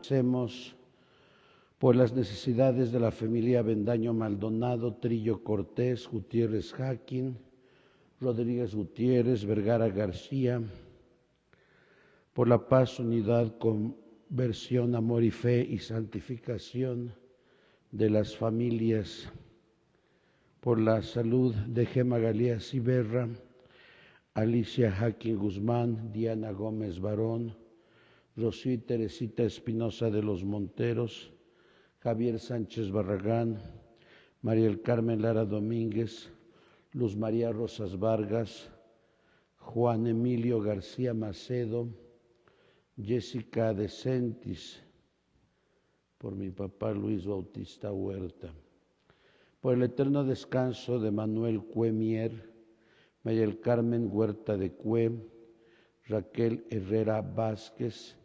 Hacemos por las necesidades de la familia Bendaño Maldonado, Trillo Cortés, Gutiérrez Jaquín, Rodríguez Gutiérrez, Vergara García, por la paz, unidad, conversión, amor y fe y santificación de las familias, por la salud de Gema Galías Iberra, Alicia Jaquín Guzmán, Diana Gómez Barón, Rocío y Teresita Espinosa de los Monteros, Javier Sánchez Barragán, María del Carmen Lara Domínguez, Luz María Rosas Vargas, Juan Emilio García Macedo, Jessica De Sentis, por mi papá Luis Bautista Huerta, por el eterno descanso de Manuel Cuemier, María del Carmen Huerta de Cue, Raquel Herrera Vázquez,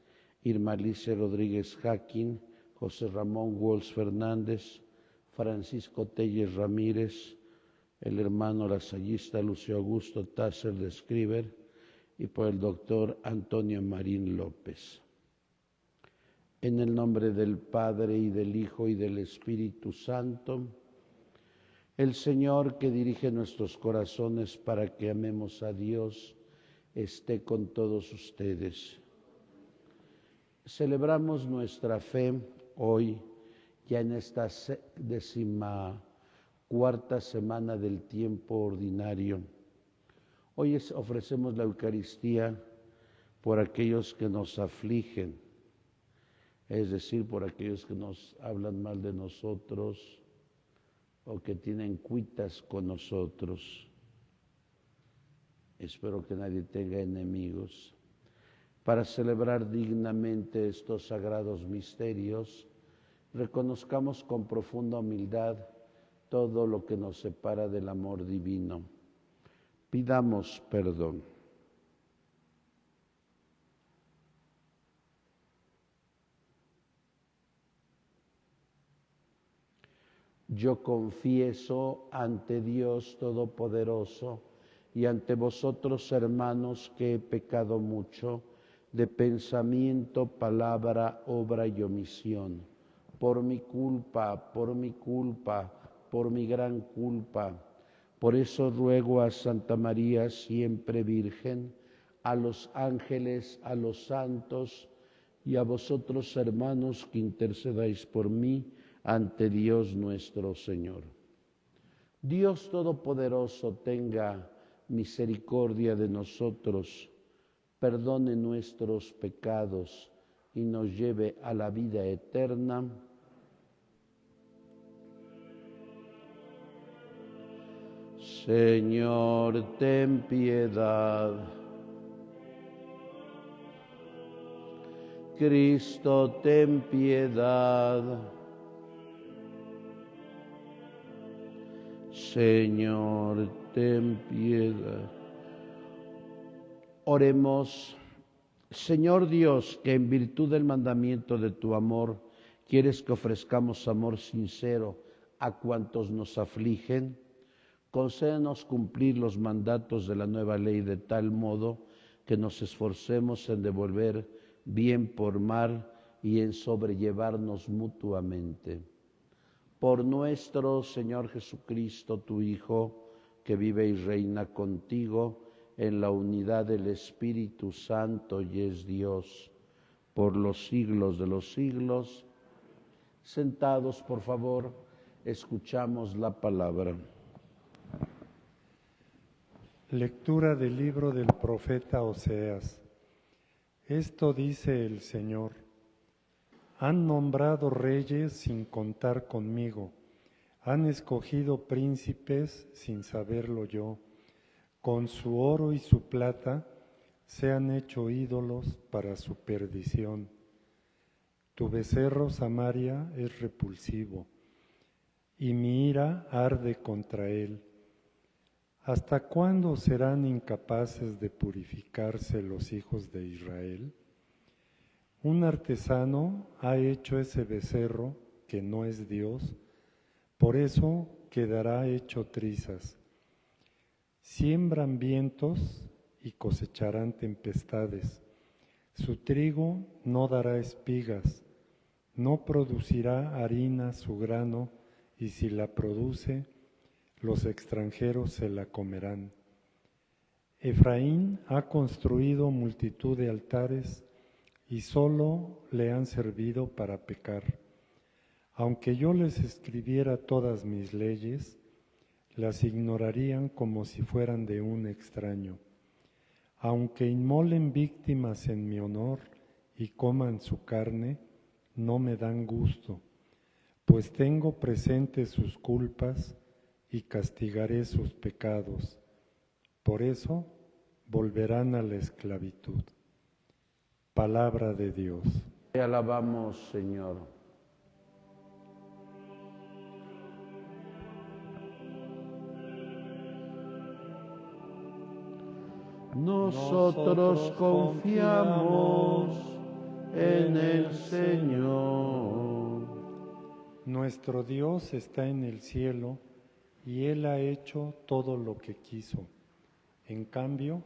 Irma Alice Rodríguez Jaquín, José Ramón Walsh Fernández, Francisco Telles Ramírez, el hermano lasallista Lucio Augusto Tasser de Scriber y por el doctor Antonio Marín López. En el nombre del Padre y del Hijo y del Espíritu Santo, el Señor que dirige nuestros corazones para que amemos a Dios, esté con todos ustedes. Celebramos nuestra fe hoy, ya en esta 14ª semana del tiempo ordinario. Hoy ofrecemos la Eucaristía por aquellos que nos afligen, es decir, por aquellos que nos hablan mal de nosotros o que tienen cuitas con nosotros. Espero que nadie tenga enemigos. Para celebrar dignamente estos sagrados misterios, reconozcamos con profunda humildad todo lo que nos separa del amor divino. Pidamos perdón. Yo confieso ante Dios Todopoderoso y ante vosotros, hermanos, que he pecado mucho de pensamiento, palabra, obra y omisión, por mi culpa, por mi gran culpa. Por eso ruego a Santa María, siempre Virgen, a los ángeles, a los santos y a vosotros, hermanos, que intercedáis por mí ante Dios nuestro Señor. Dios Todopoderoso tenga misericordia de nosotros, perdone nuestros pecados y nos lleve a la vida eterna. Señor, ten piedad. Cristo, ten piedad. Señor, ten piedad. Oremos. Señor Dios, que en virtud del mandamiento de tu amor, quieres que ofrezcamos amor sincero a cuantos nos afligen, concédenos cumplir los mandatos de la nueva ley de tal modo que nos esforcemos en devolver bien por mal y en sobrellevarnos mutuamente. Por nuestro Señor Jesucristo, tu Hijo, que vive y reina contigo en la unidad del Espíritu Santo y es Dios, por los siglos de los siglos. Sentados, por favor, escuchamos la palabra. Lectura del libro del profeta Oseas. Esto dice el Señor: han nombrado reyes sin contar conmigo, han escogido príncipes sin saberlo yo, con su oro y su plata se han hecho ídolos para su perdición. Tu becerro, Samaria, es repulsivo, y mi ira arde contra él. ¿Hasta cuándo serán incapaces de purificarse los hijos de Israel? Un artesano ha hecho ese becerro que no es Dios, por eso quedará hecho trizas. Siembran vientos y cosecharán tempestades. Su trigo no dará espigas, no producirá harina su grano, y si la produce, los extranjeros se la comerán. Efraín ha construido multitud de altares y solo le han servido para pecar. Aunque yo les escribiera todas mis leyes, las ignorarían como si fueran de un extraño. Aunque inmolen víctimas en mi honor y coman su carne, no me dan gusto, pues tengo presentes sus culpas y castigaré sus pecados. Por eso volverán a la esclavitud. Palabra de Dios. Te alabamos, Señor. Nosotros confiamos en el Señor. Nuestro Dios está en el cielo y Él ha hecho todo lo que quiso. En cambio,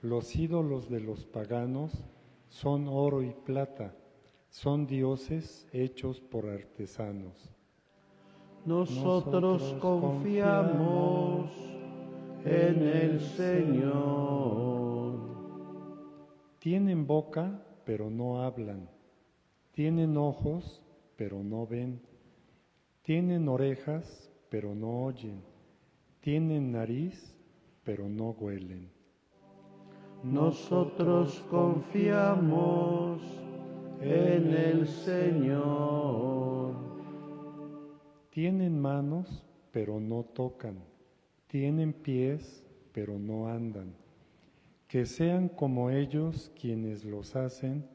los ídolos de los paganos son oro y plata, son dioses hechos por artesanos. Nosotros confiamos en el Señor. Tienen boca, pero no hablan. Tienen ojos, pero no ven. Tienen orejas, pero no oyen. Tienen nariz, pero no huelen. Nosotros confiamos en el Señor. Tienen manos, pero no tocan. Tienen pies, pero no andan. Que sean como ellos quienes los hacen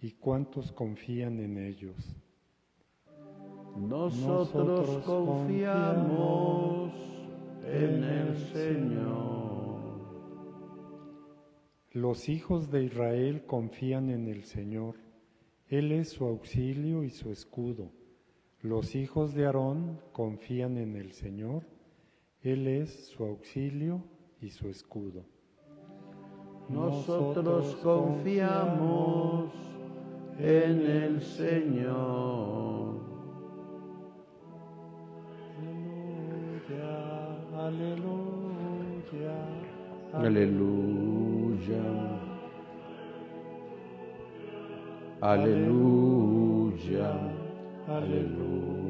y cuantos confían en ellos. Nosotros confiamos en el Señor. Los hijos de Israel confían en el Señor. Él es su auxilio y su escudo. Los hijos de Aarón confían en el Señor. Él es su auxilio y su escudo. Nosotros confiamos en el Señor. Aleluya, aleluya, Aleluya. Aleluya. Aleluya.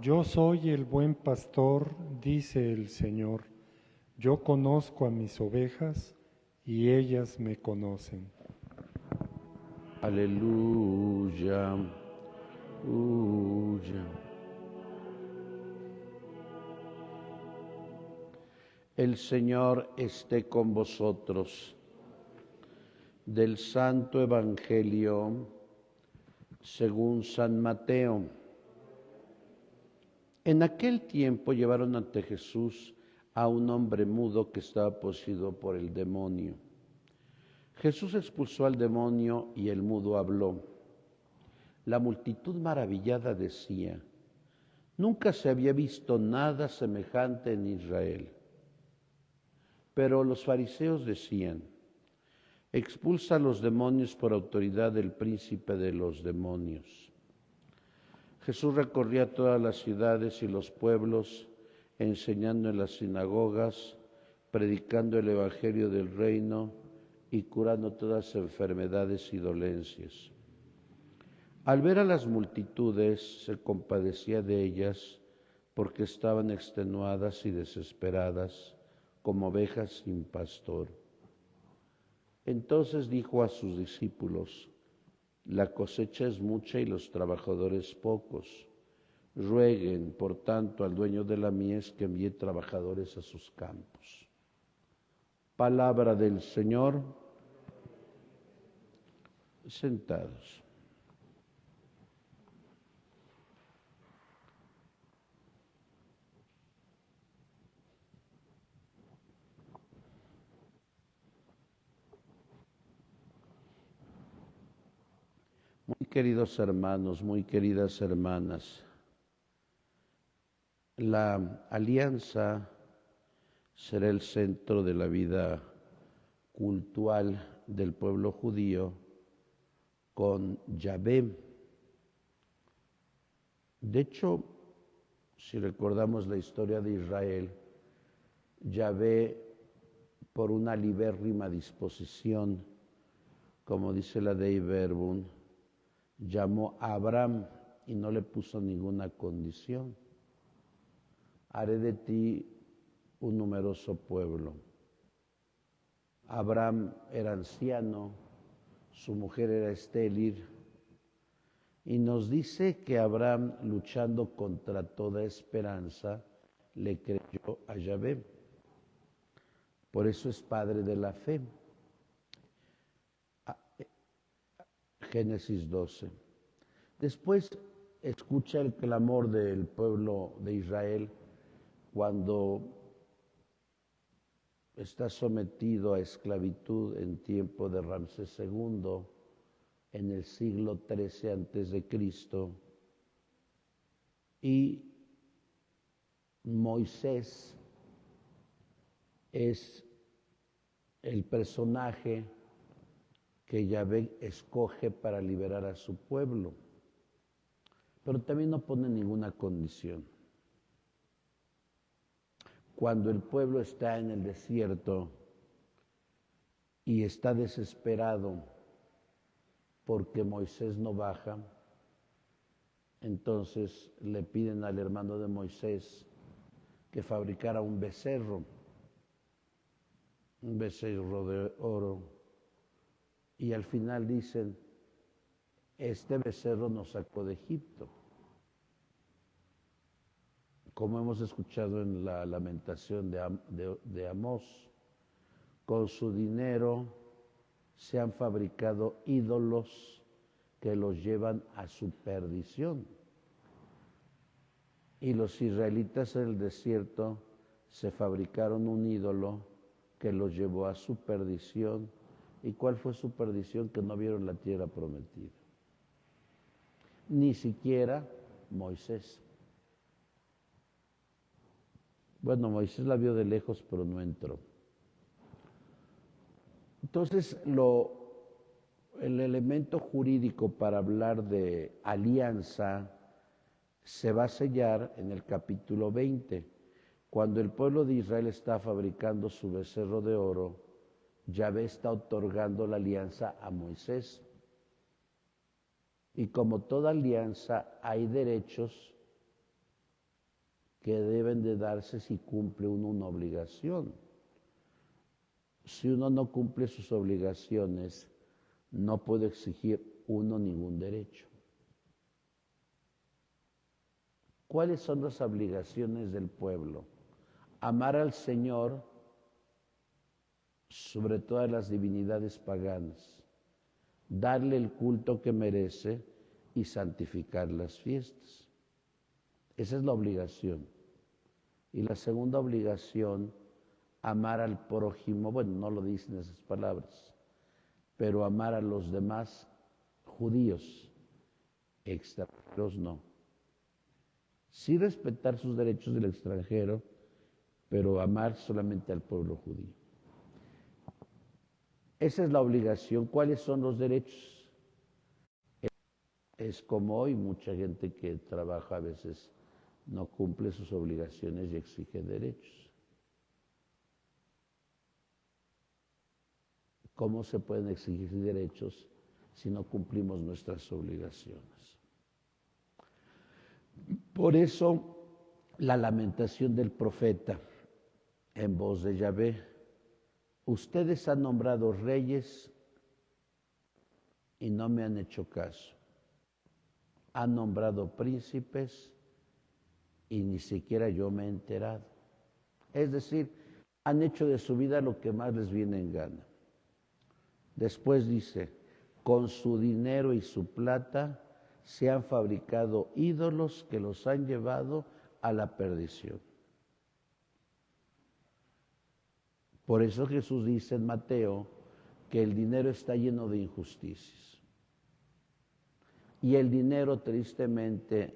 Yo soy el buen pastor, dice el Señor. Yo conozco a mis ovejas y ellas me conocen. Aleluya. Aleluya. El Señor esté con vosotros. Del Santo Evangelio según San Mateo. En aquel tiempo llevaron ante Jesús a un hombre mudo que estaba poseído por el demonio. Jesús expulsó al demonio y el mudo habló. La multitud maravillada decía: nunca se había visto nada semejante en Israel. Pero los fariseos decían: expulsa a los demonios por autoridad del príncipe de los demonios. Jesús recorría todas las ciudades y los pueblos, enseñando en las sinagogas, predicando el evangelio del reino y curando todas enfermedades y dolencias. Al ver a las multitudes, se compadecía de ellas, porque estaban extenuadas y desesperadas, como ovejas sin pastor. Entonces dijo a sus discípulos: la cosecha es mucha y los trabajadores pocos. Rueguen, por tanto, al dueño de la mies que envíe trabajadores a sus campos. Palabra del Señor. Sentados. Muy queridos hermanos, muy queridas hermanas, la alianza será el centro de la vida cultual del pueblo judío con Yahvé. De hecho, si recordamos la historia de Israel, Yahvé, por una libérrima disposición, como dice la Dei Verbum, llamó a Abraham y no le puso ninguna condición. Haré de ti un numeroso pueblo. Abraham era anciano, su mujer era estéril, y nos dice que Abraham, luchando contra toda esperanza, le creyó a Yahvé. Por eso es padre de la fe. Génesis 12. Después escucha el clamor del pueblo de Israel cuando está sometido a esclavitud en tiempo de Ramsés II, en el siglo XIII antes de Cristo, y Moisés es el personaje que Yahvé escoge para liberar a su pueblo, pero también no pone ninguna condición. Cuando el pueblo está en el desierto y está desesperado porque Moisés no baja, entonces le piden al hermano de Moisés que fabricara un becerro de oro, y al final dicen, este becerro nos sacó de Egipto. Como hemos escuchado en la lamentación de Amós, con su dinero se han fabricado ídolos que los llevan a su perdición. Y los israelitas en el desierto se fabricaron un ídolo que los llevó a su perdición. ¿Y cuál fue su perdición? Que no vieron la tierra prometida. Ni siquiera Moisés. Bueno, Moisés la vio de lejos, pero no entró. Entonces, el elemento jurídico para hablar de alianza se va a sellar en el capítulo 20, cuando el pueblo de Israel está fabricando su becerro de oro. Yahvé está otorgando la alianza a Moisés. Y como toda alianza, hay derechos que deben de darse si cumple uno una obligación. Si uno no cumple sus obligaciones, no puede exigir uno ningún derecho. ¿Cuáles son las obligaciones del pueblo? Amar al Señor sobre todas las divinidades paganas, darle el culto que merece y santificar las fiestas. Esa es la obligación. Y la segunda obligación, amar al prójimo, bueno, no lo dicen esas palabras, pero amar a los demás judíos, extranjeros no. Sí respetar sus derechos del extranjero, pero amar solamente al pueblo judío. Esa es la obligación. ¿Cuáles son los derechos? Es como hoy mucha gente que trabaja a veces no cumple sus obligaciones y exige derechos. ¿Cómo se pueden exigir derechos si no cumplimos nuestras obligaciones? Por eso la lamentación del profeta en voz de Yahvé: ustedes han nombrado reyes y no me han hecho caso. Han nombrado príncipes y ni siquiera yo me he enterado. Es decir, han hecho de su vida lo que más les viene en gana. Después dice, con su dinero y su plata se han fabricado ídolos que los han llevado a la perdición. Por eso Jesús dice en Mateo que el dinero está lleno de injusticias. Y el dinero, tristemente,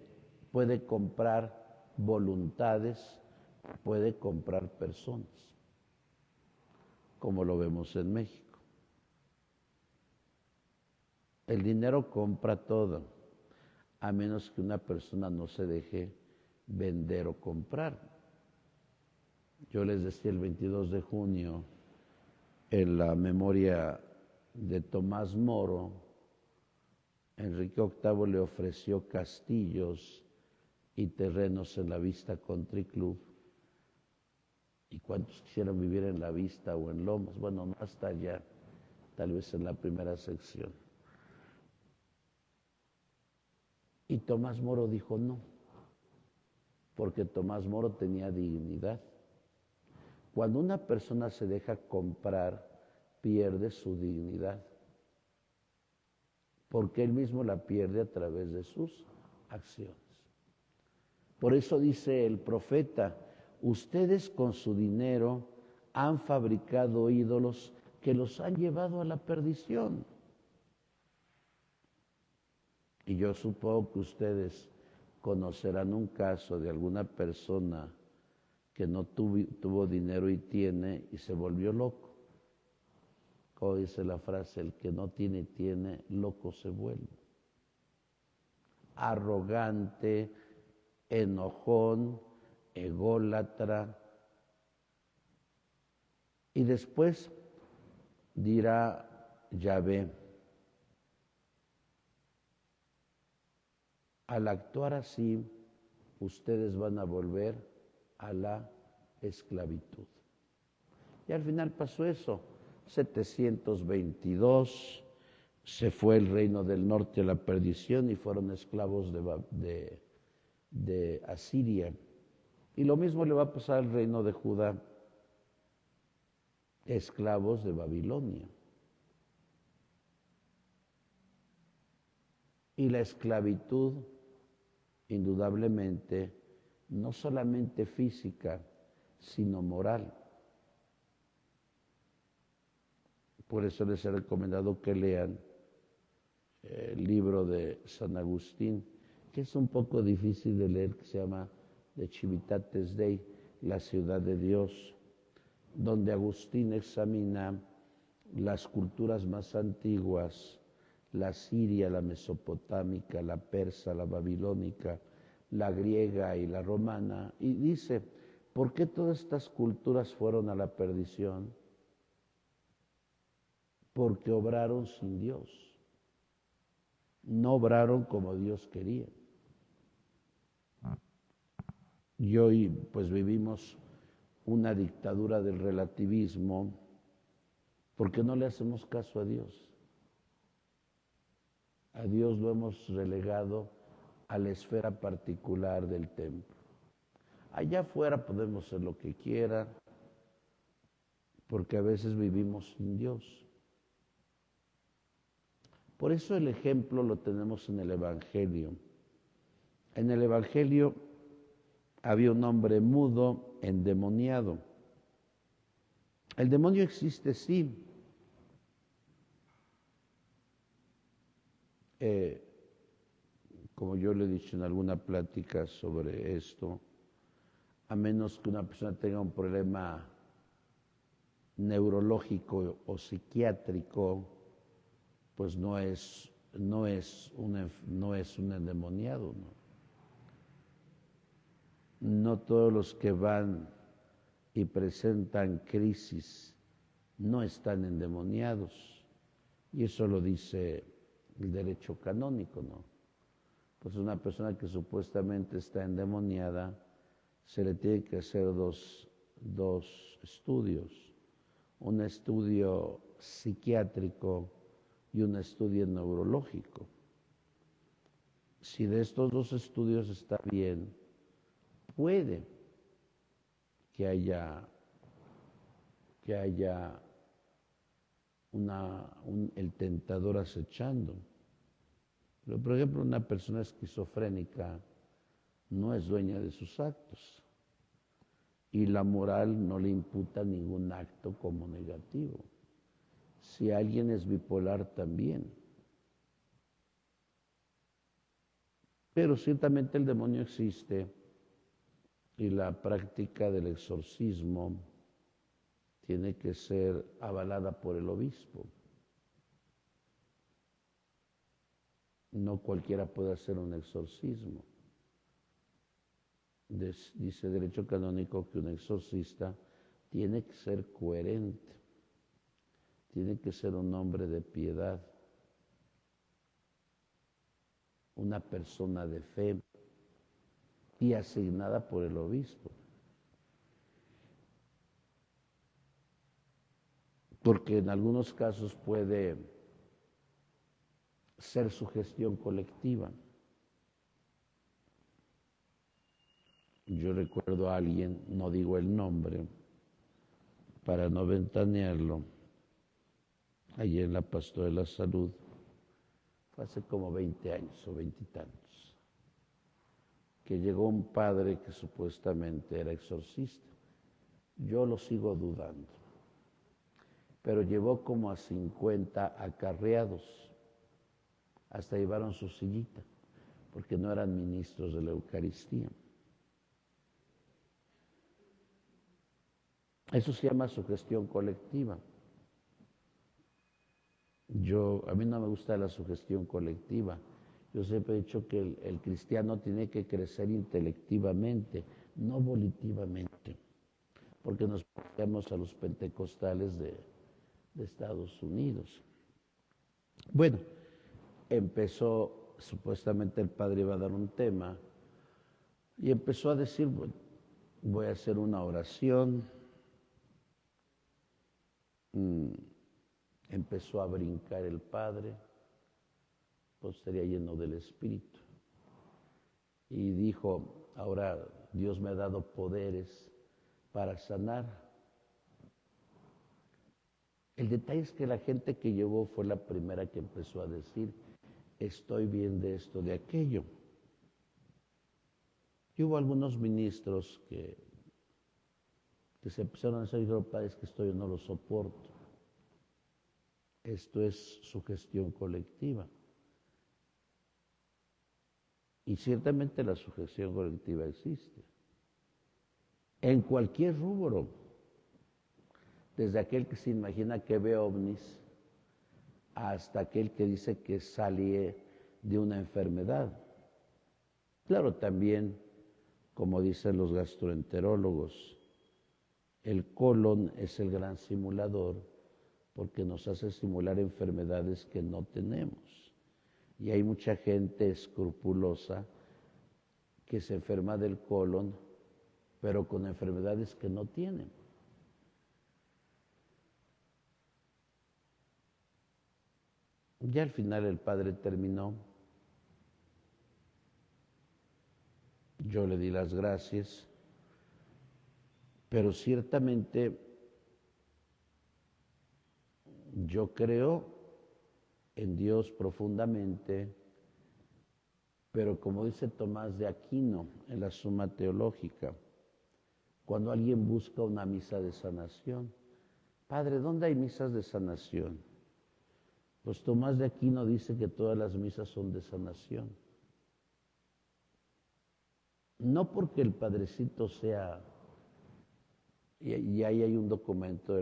puede comprar voluntades, puede comprar personas. como lo vemos en México. El dinero compra todo, a menos que una persona no se deje vender o comprar. Yo les decía el 22 de junio, en la memoria de Tomás Moro, Enrique VIII le ofreció castillos y terrenos en la Vista Country Club. ¿Y cuántos quisieran vivir en la Vista o en Lomas? Bueno, no hasta allá, tal vez en la primera sección. Y Tomás Moro dijo no, porque Tomás Moro tenía dignidad. Cuando una persona se deja comprar, pierde su dignidad, porque él mismo la pierde a través de sus acciones. Por eso dice el profeta, ustedes con su dinero han fabricado ídolos que los han llevado a la perdición. Y yo supongo que ustedes conocerán un caso de alguna persona que no tuvo dinero y tiene y se volvió loco. Como dice la frase, el que no tiene y tiene, loco se vuelve. Arrogante, enojón, ególatra. Y después dirá Yahvé, al actuar así, ustedes van a volver a la esclavitud. Y al final pasó eso. 722 se fue el reino del norte a la perdición y fueron esclavos de Asiria. Y lo mismo le va a pasar al reino de Judá, esclavos de Babilonia. Y la esclavitud, indudablemente, no solamente física, sino moral. Por eso les he recomendado que lean el libro de San Agustín, que es un poco difícil de leer, que se llama De Civitatis Dei, la ciudad de Dios, donde Agustín examina las culturas más antiguas, la siria, la mesopotámica, la persa, la babilónica, la griega y la romana, y dice, ¿por qué todas estas culturas fueron a la perdición? Porque obraron sin Dios, no obraron como Dios quería. Y hoy pues vivimos una dictadura del relativismo porque no le hacemos caso a Dios. A Dios lo hemos relegado a la esfera particular del templo. Allá afuera podemos hacer lo que quiera, porque a veces vivimos sin Dios. Por eso el ejemplo lo tenemos en el Evangelio. En el Evangelio había un hombre mudo, endemoniado. El demonio existe, sí. Como yo le he dicho en alguna plática sobre esto, a menos que una persona tenga un problema neurológico o psiquiátrico, pues no es un endemoniado, ¿no? No todos los que van y presentan crisis no están endemoniados, y eso lo dice el derecho canónico, ¿no? Pues una persona que supuestamente está endemoniada, se le tiene que hacer dos estudios, un estudio psiquiátrico y un estudio neurológico. Si de estos dos estudios está bien, puede que haya el tentador acechando. Pero, por ejemplo, una persona esquizofrénica no es dueña de sus actos y la moral no le imputa ningún acto como negativo. Si alguien es bipolar también. Pero ciertamente el demonio existe y la práctica del exorcismo tiene que ser avalada por el obispo. No cualquiera puede hacer un exorcismo. Dice derecho canónico que un exorcista tiene que ser coherente, tiene que ser un hombre de piedad, una persona de fe y asignada por el obispo. Porque en algunos casos puede ser sugestión colectiva. Yo recuerdo a alguien, no digo el nombre, para no ventanearlo, allí en la Pastora de la Salud, fue hace como 20 años o 20 y tantos, que llegó un padre que supuestamente era exorcista. Yo lo sigo dudando, pero llevó como a 50 acarreados, hasta llevaron su sillita, porque no eran ministros de la Eucaristía. Eso se llama sugestión colectiva. A mí no me gusta la sugestión colectiva. Yo siempre he dicho que el cristiano tiene que crecer intelectivamente, no volitivamente, porque nos parecemos a los pentecostales de Estados Unidos. Bueno, empezó, supuestamente el padre iba a dar un tema, y empezó a decir, bueno, voy a hacer una oración. Empezó a brincar el padre, pues estaría lleno del Espíritu. Y dijo, ahora Dios me ha dado poderes para sanar. El detalle es que la gente que llevó fue la primera que empezó a decir, estoy bien de esto, de aquello. Y hubo algunos ministros que se empezaron a decir, dijeron, padre, es que esto yo no lo soporto. Esto es sugestión colectiva. Y ciertamente la sugestión colectiva existe. En cualquier rubro. Desde aquel que se imagina que ve ovnis hasta aquel que dice que sale de una enfermedad. Claro, también, como dicen los gastroenterólogos, el colon es el gran simulador porque nos hace simular enfermedades que no tenemos. Y hay mucha gente escrupulosa que se enferma del colon, pero con enfermedades que no tienen. Ya al final el padre terminó. Yo le di las gracias, pero ciertamente yo creo en Dios profundamente, pero como dice Tomás de Aquino en la Suma Teológica, cuando alguien busca una misa de sanación, padre, ¿dónde hay misas de sanación? Pues Tomás de Aquino dice que todas las misas son de sanación. No porque el padrecito sea, y ahí hay un documento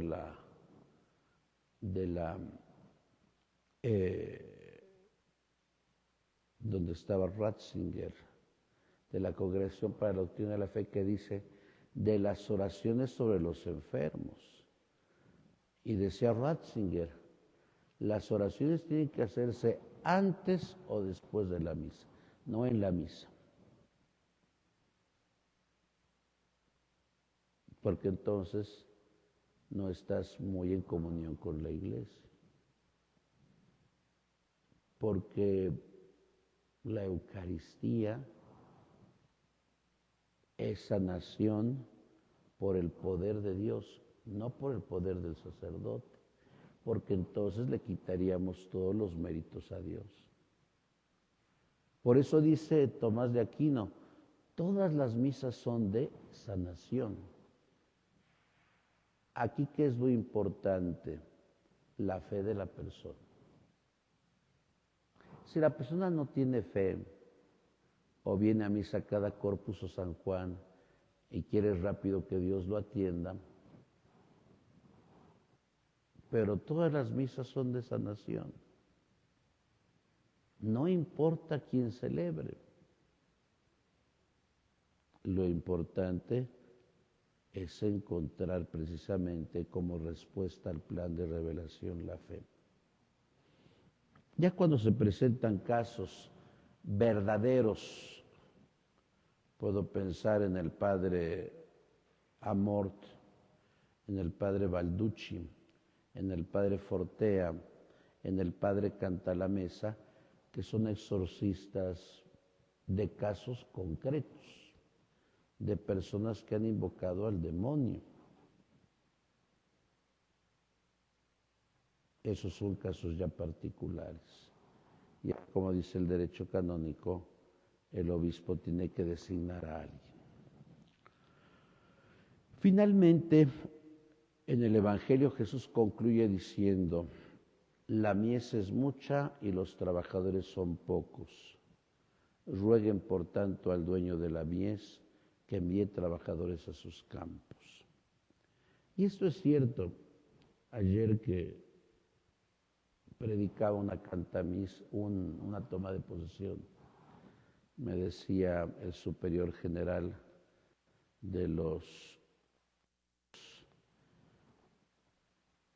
donde estaba Ratzinger, de la Congregación para la Doctrina de la Fe, que dice de las oraciones sobre los enfermos. Y decía Ratzinger, las oraciones tienen que hacerse antes o después de la misa, no en la misa. Porque entonces no estás muy en comunión con la iglesia. Porque la Eucaristía es sanación por el poder de Dios, no por el poder del sacerdote, porque entonces le quitaríamos todos los méritos a Dios. Por eso dice Tomás de Aquino, todas las misas son de sanación. Aquí, ¿qué es lo importante? La fe de la persona. Si la persona no tiene fe, o viene a misa cada Corpus o San Juan y quiere rápido que Dios lo atienda, pero todas las misas son de sanación. No importa quién celebre. Lo importante es encontrar precisamente como respuesta al plan de revelación la fe. Ya cuando se presentan casos verdaderos, puedo pensar en el padre Amort, en el padre Balducci, en el padre Fortea, en el padre Cantalamessa, que son exorcistas de casos concretos, de personas que han invocado al demonio. Esos son casos ya particulares. Y como dice el derecho canónico, el obispo tiene que designar a alguien. Finalmente, en el Evangelio Jesús concluye diciendo: la mies es mucha y los trabajadores son pocos. Rueguen por tanto al dueño de la mies que envíe trabajadores a sus campos. Y esto es cierto. Ayer que predicaba una cantamis, una toma de posesión, me decía el superior general de los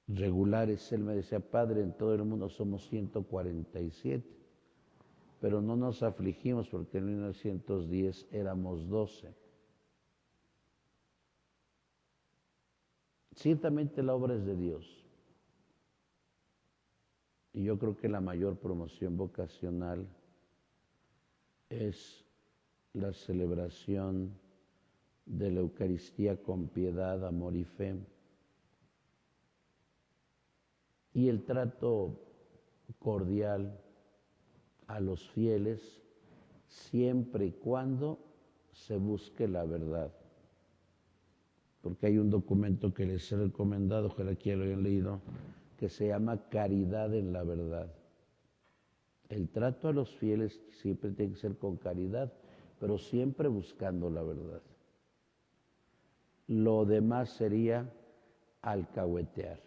regulares, él me decía: padre, en todo el mundo somos 147, pero no nos afligimos porque en 1910 éramos 12. Ciertamente la obra es de Dios. Y yo creo que la mayor promoción vocacional es la celebración de la Eucaristía con piedad, amor y fe, y el trato cordial a los fieles, siempre y cuando se busque la verdad. Porque hay un documento que les he recomendado, ojalá que lo hayan leído, que se llama Caridad en la Verdad. El trato a los fieles siempre tiene que ser con caridad, pero siempre buscando la verdad. Lo demás sería alcahuetear.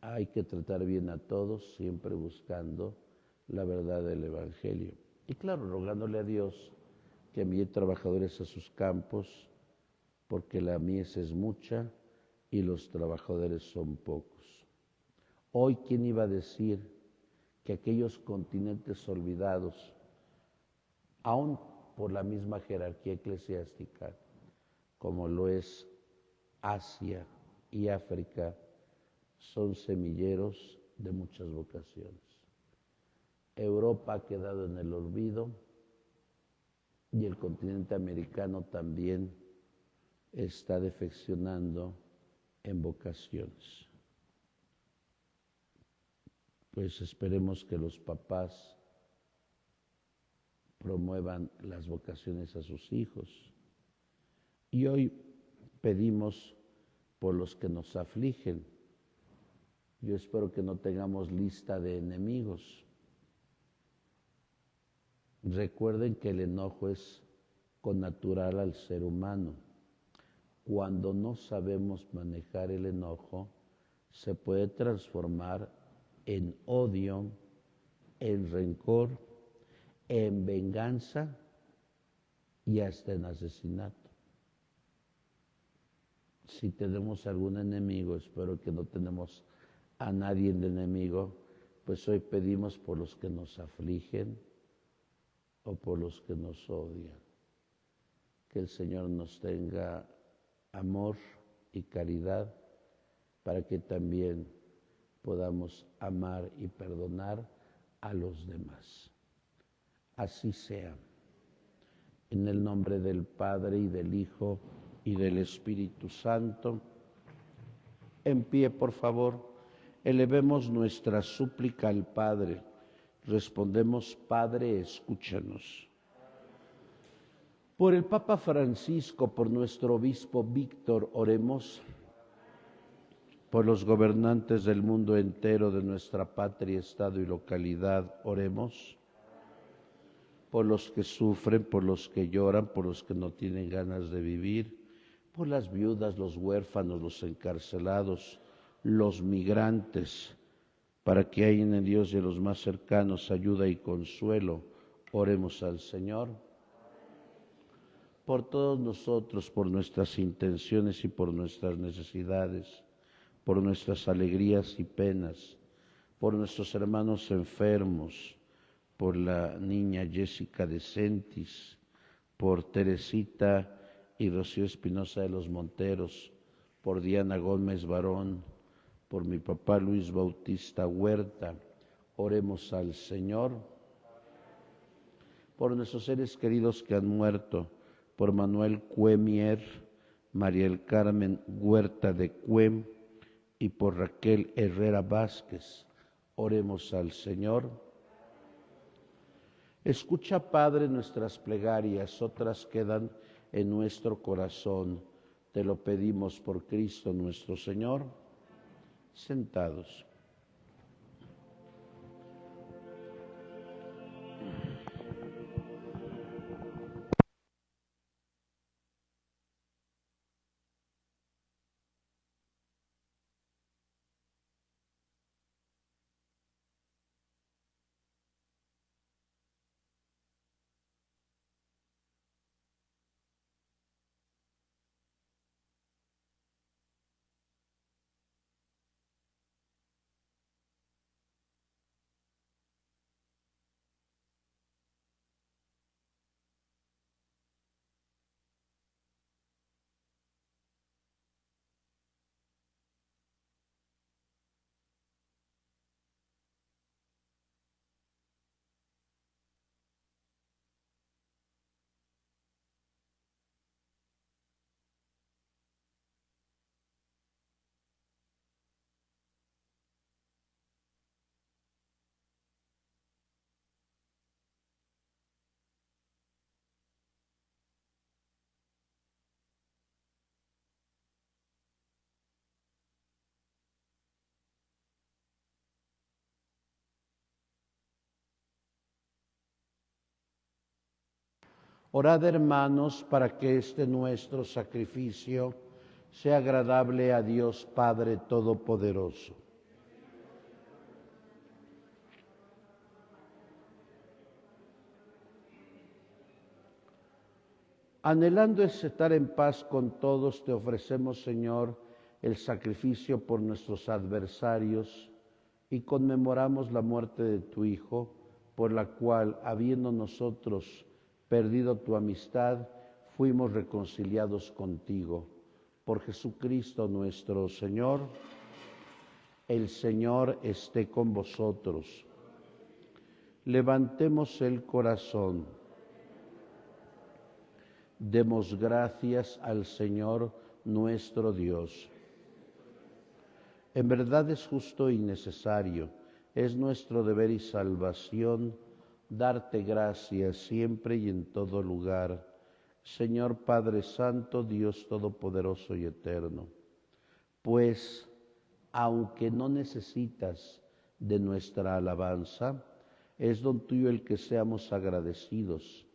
Hay que tratar bien a todos, siempre buscando la verdad del Evangelio. Y claro, rogándole a Dios que envíe trabajadores a sus campos, porque la mies es mucha y los trabajadores son pocos. Hoy, ¿quién iba a decir que aquellos continentes olvidados, aún por la misma jerarquía eclesiástica, como lo es Asia y África, son semilleros de muchas vocaciones? Europa ha quedado en el olvido y el continente americano también está defeccionando en vocaciones. Pues esperemos que los papás promuevan las vocaciones a sus hijos. Y hoy pedimos por los que nos afligen. Yo espero que no tengamos lista de enemigos. Recuerden que el enojo es connatural al ser humano. Cuando no sabemos manejar el enojo, se puede transformar en odio, en rencor, en venganza y hasta en asesinato. Si tenemos algún enemigo, espero que no tenemos a nadie de enemigo, pues hoy pedimos por los que nos afligen o por los que nos odian. Que el Señor nos tenga amor y caridad para que también podamos amar y perdonar a los demás. Así sea. En el nombre del Padre y del Hijo y del Espíritu Santo. En pie, por favor, elevemos nuestra súplica al Padre. Respondemos: Padre, escúchanos. Por el Papa Francisco, por nuestro obispo Víctor, oremos. Por los gobernantes del mundo entero, de nuestra patria, estado y localidad, oremos. Por los que sufren, por los que lloran, por los que no tienen ganas de vivir, por las viudas, los huérfanos, los encarcelados, los migrantes, para que haya en el Dios de los más cercanos ayuda y consuelo. Oremos al Señor. Por todos nosotros, por nuestras intenciones y por nuestras necesidades, por nuestras alegrías y penas, por nuestros hermanos enfermos, por la niña Jessica de Sentis, por Teresita y Rocío Espinosa de los Monteros, por Diana Gómez Barón, por mi papá Luis Bautista Huerta. Oremos al Señor. Por nuestros seres queridos que han muerto, por Manuel Cuemier, María del Carmen Huerta de Cuem y por Raquel Herrera Vázquez. Oremos al Señor. Escucha, Padre, nuestras plegarias, otras quedan en nuestro corazón. Te lo pedimos por Cristo nuestro Señor. Sentados. Orad, hermanos, para que este nuestro sacrificio sea agradable a Dios Padre Todopoderoso. Anhelando estar en paz con todos, te ofrecemos, Señor, el sacrificio por nuestros adversarios y conmemoramos la muerte de tu Hijo, por la cual, habiendo nosotros perdido tu amistad, fuimos reconciliados contigo. Por Jesucristo nuestro Señor. El Señor esté con vosotros. Levantemos el corazón. Demos gracias al Señor nuestro Dios. En verdad es justo y necesario, es nuestro deber y salvación, darte gracias siempre y en todo lugar, Señor Padre Santo, Dios Todopoderoso y Eterno. Pues, aunque no necesitas de nuestra alabanza, es don tuyo el que seamos agradecidos,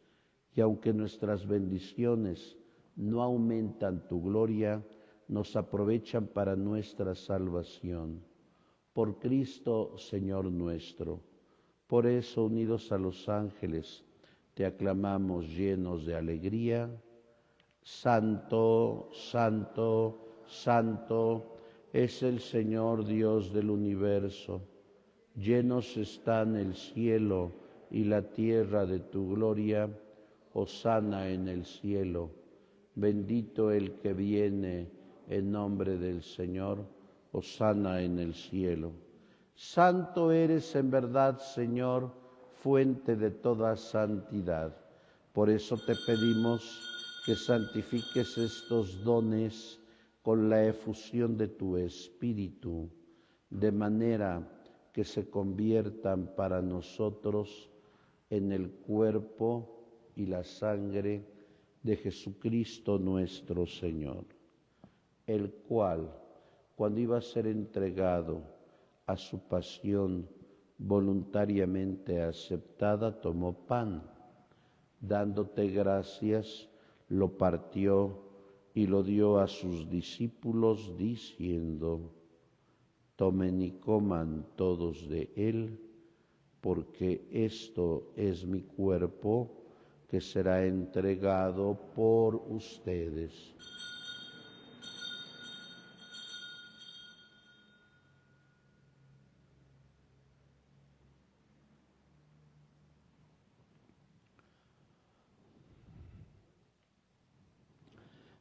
y aunque nuestras bendiciones no aumentan tu gloria, nos aprovechan para nuestra salvación. Por Cristo, Señor nuestro. Por eso, unidos a los ángeles, te aclamamos llenos de alegría. Santo, santo, santo es el Señor Dios del universo. Llenos están el cielo y la tierra de tu gloria. Hosana en el cielo. Bendito el que viene en nombre del Señor. Hosana en el cielo. Santo eres en verdad, Señor, fuente de toda santidad. Por eso te pedimos que santifiques estos dones con la efusión de tu Espíritu, de manera que se conviertan para nosotros en el cuerpo y la sangre de Jesucristo nuestro Señor, el cual, cuando iba a ser entregado a su pasión voluntariamente aceptada, tomó pan, dándote gracias, lo partió y lo dio a sus discípulos diciendo: tomen y coman todos de él, porque esto es mi cuerpo que será entregado por ustedes.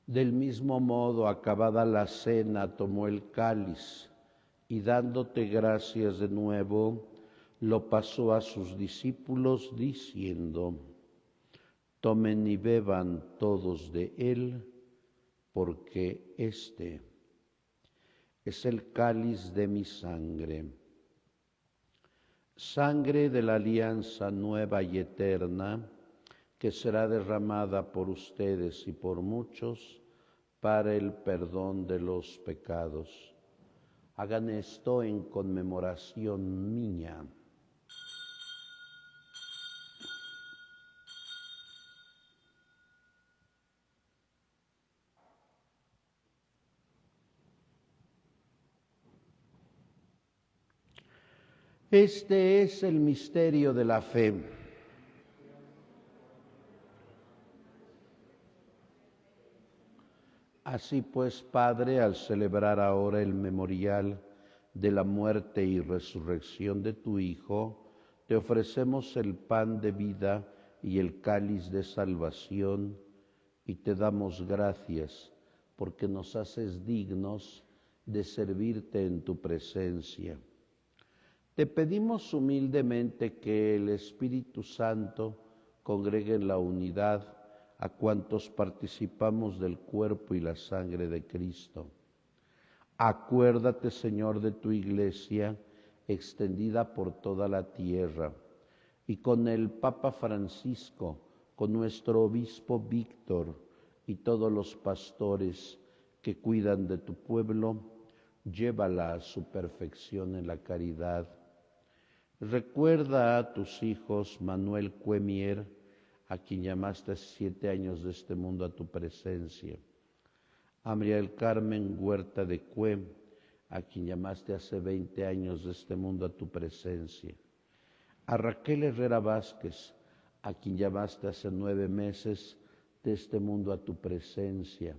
Del mismo modo, acabada la cena, tomó el cáliz y dándote gracias de nuevo, lo pasó a sus discípulos diciendo: tomen y beban todos de él, porque este es el cáliz de mi sangre, sangre de la alianza nueva y eterna, que será derramada por ustedes y por muchos para el perdón de los pecados. Hagan esto en conmemoración mía. Este es el misterio de la fe. Así pues, Padre, al celebrar ahora el memorial de la muerte y resurrección de tu Hijo, te ofrecemos el pan de vida y el cáliz de salvación, y te damos gracias porque nos haces dignos de servirte en tu presencia. Te pedimos humildemente que el Espíritu Santo congregue en la unidad a cuantos participamos del cuerpo y la sangre de Cristo. Acuérdate, Señor, de tu Iglesia extendida por toda la tierra, y con el Papa Francisco, con nuestro Obispo Víctor y todos los pastores que cuidan de tu pueblo, llévala a su perfección en la caridad. Recuerda a tus hijos Manuel Cuemier, a quien llamaste hace 7 años de este mundo a tu presencia; a María del Carmen Huerta de Cue, a quien llamaste hace 20 años de este mundo a tu presencia; a Raquel Herrera Vázquez, a quien llamaste hace 9 meses de este mundo a tu presencia.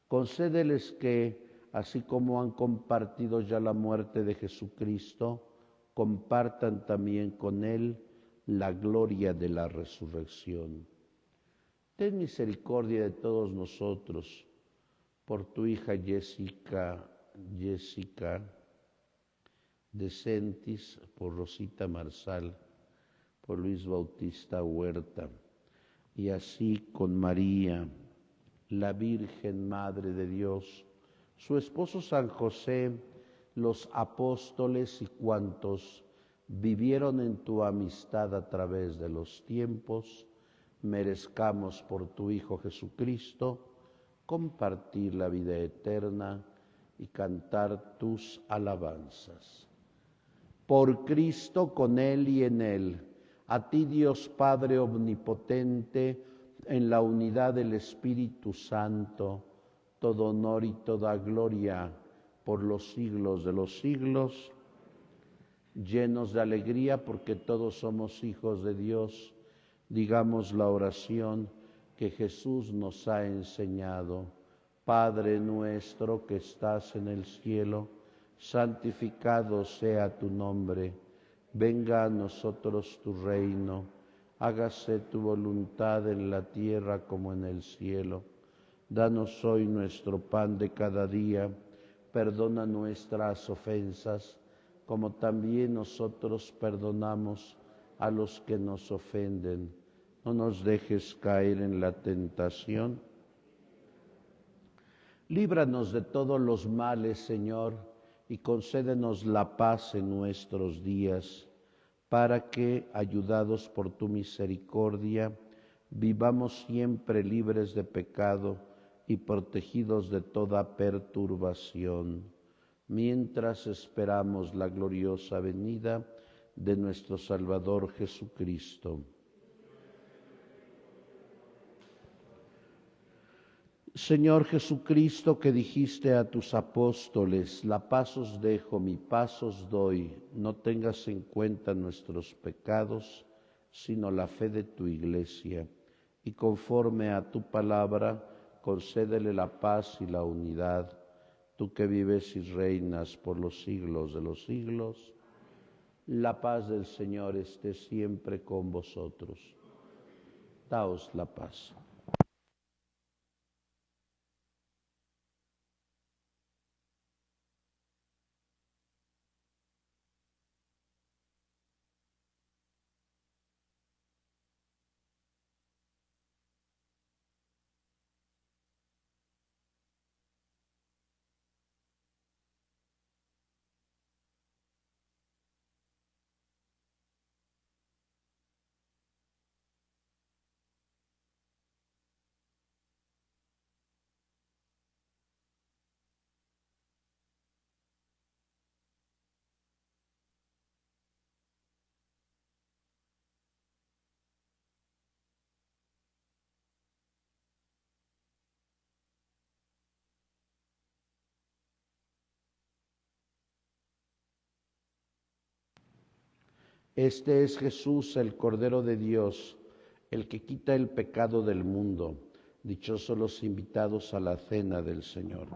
Concédeles que, así como han compartido ya la muerte de Jesucristo, compartan también con Él la gloria de la resurrección. Ten misericordia de todos nosotros, por tu hija Jessica de Sentis, por Rosita Marsal, por Luis Bautista Huerta, y así con María, la Virgen Madre de Dios, su esposo San José, los apóstoles y cuantos vivieron en tu amistad a través de los tiempos, merezcamos por tu Hijo Jesucristo compartir la vida eterna y cantar tus alabanzas. Por Cristo, con Él y en Él, a ti Dios Padre omnipotente, en la unidad del Espíritu Santo, todo honor y toda gloria por los siglos de los siglos. Llenos de alegría porque todos somos hijos de Dios, digamos la oración que Jesús nos ha enseñado. Padre nuestro que estás en el cielo, santificado sea tu nombre. Venga a nosotros tu reino. Hágase tu voluntad en la tierra como en el cielo. Danos hoy nuestro pan de cada día. Perdona nuestras ofensas, como también nosotros perdonamos a los que nos ofenden. No nos dejes caer en la tentación. Líbranos de todos los males, Señor, y concédenos la paz en nuestros días, para que, ayudados por tu misericordia, vivamos siempre libres de pecado y protegidos de toda perturbación, mientras esperamos la gloriosa venida de nuestro Salvador Jesucristo. Señor Jesucristo, que dijiste a tus apóstoles, la paz os dejo, mi paz os doy, no tengas en cuenta nuestros pecados, sino la fe de tu Iglesia, y conforme a tu palabra, concédele la paz y la unidad, tú que vives y reinas por los siglos de los siglos. La paz del Señor esté siempre con vosotros. Daos la paz. Este es Jesús, el Cordero de Dios, el que quita el pecado del mundo. Dichosos los invitados a la cena del Señor.